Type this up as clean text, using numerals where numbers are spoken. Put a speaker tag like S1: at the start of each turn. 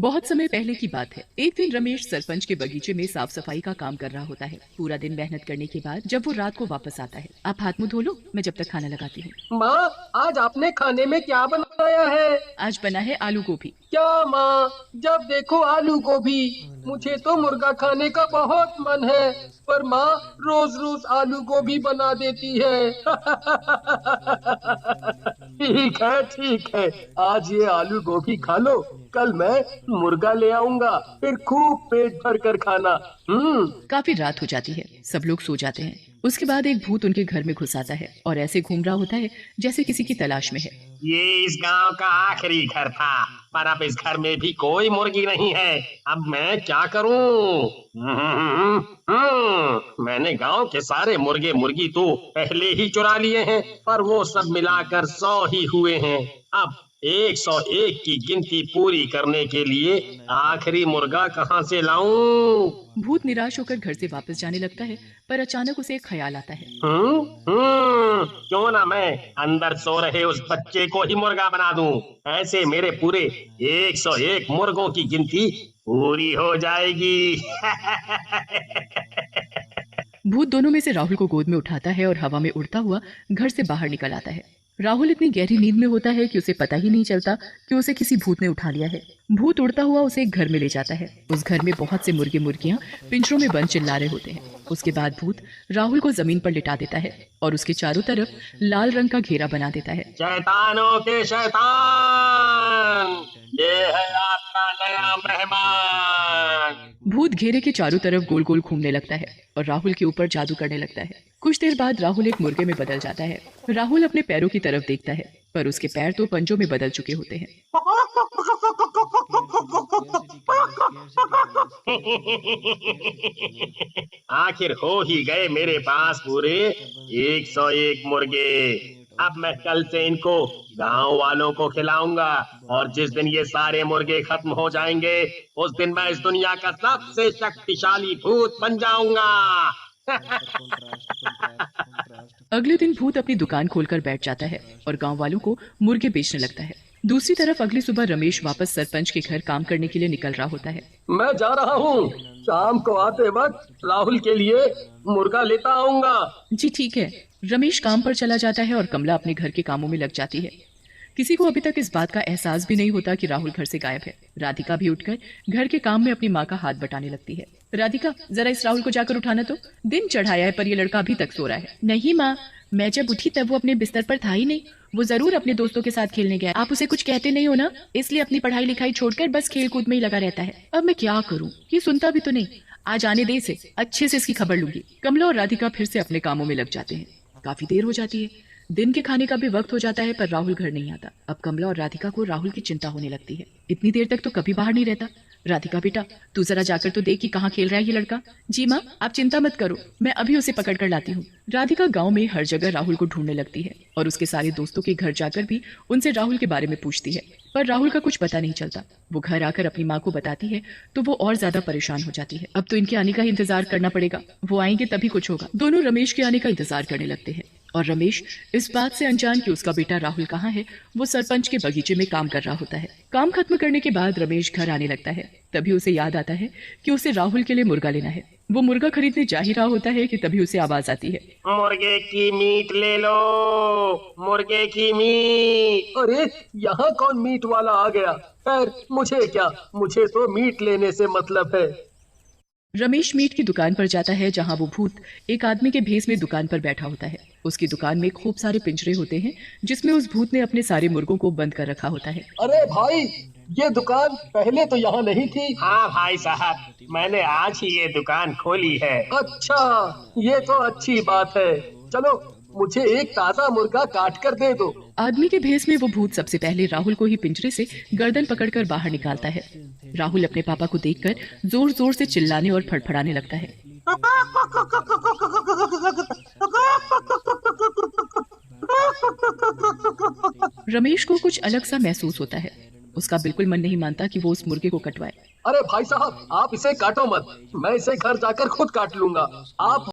S1: बहुत समय पहले की बात है। एक दिन रमेश सरपंच के बगीचे में साफ सफाई का काम कर रहा होता है। पूरा दिन मेहनत करने के बाद जब वो रात को वापस आता है, आप हाथ मुंह धो लो, मैं जब तक खाना लगाती हूँ।
S2: माँ, आज आपने खाने में क्या बनाया है?
S1: आज बना है आलू गोभी।
S2: क्या माँ, जब देखो आलू गोभी। मुझे तो मुर्गा खाने का बहुत मन है, पर माँ रोज रोज आलू गोभी बना देती है। ठीक है, आज ये आलू गोभी खा लो, कल मैं मुर्गा ले आऊंगा, फिर खूब पेट भर कर खाना।
S1: काफी रात हो जाती है, सब लोग सो जाते हैं। उसके बाद एक भूत उनके घर में घुस आता है और ऐसे घूम रहा होता है जैसे किसी की तलाश में है।
S3: ये इस गांव का आखिरी घर था, पर अब इस घर में भी कोई मुर्गी नहीं है। अब मैं क्या करूं? मैंने गांव के सारे मुर्गे मुर्गी तो पहले ही चुरा लिए हैं, पर वो सब मिलाकर 100 ही हुए हैं। अब 101 की गिनती पूरी करने के लिए आखिरी मुर्गा कहां से लाऊं?
S1: भूत निराश होकर घर से वापस जाने लगता है, पर अचानक उसे एक ख्याल आता है।
S3: क्यों ना मैं अंदर सो रहे उस बच्चे को ही मुर्गा बना दूं। ऐसे मेरे पूरे 101 मुर्गों की गिनती पूरी हो जाएगी।
S1: भूत दोनों में से राहुल को गोद में उठाता है और हवा में उड़ता हुआ घर से बाहर निकल आता है। राहुल इतनी गहरी नींद में होता है कि उसे पता ही नहीं चलता कि उसे किसी भूत ने उठा लिया है। भूत उड़ता हुआ उसे एक घर में ले जाता है। उस घर में बहुत से मुर्गे मुर्गियां पिंजरों में बंद चिल्ला रहे होते हैं। उसके बाद भूत राहुल को जमीन पर लिटा देता है और उसके चारों तरफ लाल रंग का घेरा बना देता है।
S3: शैतानों के शैतान, ये है आपका नया मेहमान।
S1: भूत घेरे के चारों तरफ गोल गोल घूमने लगता है और राहुल के ऊपर जादू करने लगता है। कुछ देर बाद राहुल एक मुर्गे में बदल जाता है। राहुल अपने पैरों की तरफ देखता है, पर उसके पैर तो पंजों में बदल चुके होते हैं।
S3: आखिर हो ही गए मेरे पास पूरे 101 मुर्गे। अब मैं कल से इनको गांव वालों को खिलाऊंगा, और जिस दिन ये सारे मुर्गे खत्म हो जाएंगे, उस दिन मैं इस दुनिया का सबसे शक्तिशाली भूत बन जाऊंगा।
S1: अगले दिन भूत अपनी दुकान खोलकर बैठ जाता है और गांव वालों को मुर्गे बेचने लगता है। दूसरी तरफ अगली सुबह रमेश वापस सरपंच के घर काम करने के लिए निकल रहा होता है।
S2: मैं जा रहा हूँ, शाम को आते वक्त राहुल के लिए मुर्गा लेता आऊंगा।
S1: जी ठीक है। रमेश काम पर चला जाता है और कमला अपने घर के कामों में लग जाती है। किसी को अभी तक इस बात का एहसास भी नहीं होता कि राहुल घर से गायब है। राधिका भी उठकर घर के काम में अपनी माँ का हाथ बटाने लगती है। राधिका, जरा इस राहुल को जाकर उठाना तो। दिन चढ़ाया है पर ये लड़का अभी तक सो रहा है। नहीं माँ, मैं जब उठी तब वो अपने बिस्तर पर था ही नहीं। वो जरूर अपने दोस्तों के साथ खेलने गया। आप उसे कुछ कहते नहीं हो ना, इसलिए अपनी पढ़ाई लिखाई छोड़कर बस खेल कूद में ही लगा रहता है। अब मैं क्या करूँ, ये सुनता भी तो नहीं। आज आने दे इसे, अच्छे से इसकी खबर लूंगी। कमला और राधिका फिर से अपने कामों में लग जाते हैं। काफी देर हो जाती है। दिन के खाने का भी वक्त हो जाता है, पर राहुल घर नहीं आता। अब कमला और राधिका को राहुल की चिंता होने लगती है। इतनी देर तक तो कभी बाहर नहीं रहता। राधिका बेटा, तू जरा जाकर तो देख कि कहाँ खेल रहा है ये लड़का। जी माँ, आप चिंता मत करो, मैं अभी उसे पकड़ कर लाती हूँ। राधिका गांव में हर जगह राहुल को ढूंढने लगती है और उसके सारे दोस्तों के घर जाकर भी उनसे राहुल के बारे में पूछती है, पर राहुल का कुछ पता नहीं चलता। वो घर आकर अपनी माँ को बताती है तो वो और ज्यादा परेशान हो जाती है। अब तो इनके आने का ही इंतजार करना पड़ेगा, वो आएंगे तभी कुछ होगा। दोनों रमेश के आने का इंतजार करने लगते हैं और रमेश इस बात से अनजान कि उसका बेटा राहुल कहाँ है, वो सरपंच के बगीचे में काम कर रहा होता है। काम खत्म करने के बाद रमेश घर आने लगता है। तभी उसे याद आता है कि उसे राहुल के लिए मुर्गा लेना है। वो मुर्गा खरीदने जा ही रहा होता है कि तभी उसे आवाज आती है,
S3: मुर्गे की मीट ले लो, मुर्गे की मीट।
S2: अरे, यहाँ कौन मीट वाला आ गया? खैर, मुझे क्या, मुझे तो मीट लेने से मतलब है।
S1: रमेश मीट की दुकान पर जाता है, जहां वो भूत एक आदमी के भेस में दुकान पर बैठा होता है। उसकी दुकान में खूब सारे पिंजरे होते हैं जिसमें उस भूत ने अपने सारे मुर्गों को बंद कर रखा होता है।
S2: अरे भाई, ये दुकान पहले तो यहाँ नहीं थी।
S3: हाँ भाई साहब, मैंने आज ही ये दुकान खोली है।
S2: अच्छा, ये तो अच्छी बात है। चलो, मुझे एक ताजा मुर्गा काट कर दे दो।
S1: आदमी के भेस में वो भूत सबसे पहले राहुल को ही पिंजरे से गर्दन पकड़कर बाहर निकालता है। राहुल अपने पापा को देखकर जोर जोर से चिल्लाने और फड़फड़ाने लगता है। रमेश को कुछ अलग सा महसूस होता है। उसका बिल्कुल मन नहीं मानता कि वो उस मुर्गे को कटवाए।
S2: अरे भाई साहब, आप इसे काटो मत, मैं इसे घर जाकर खुद काट लूंगा। आप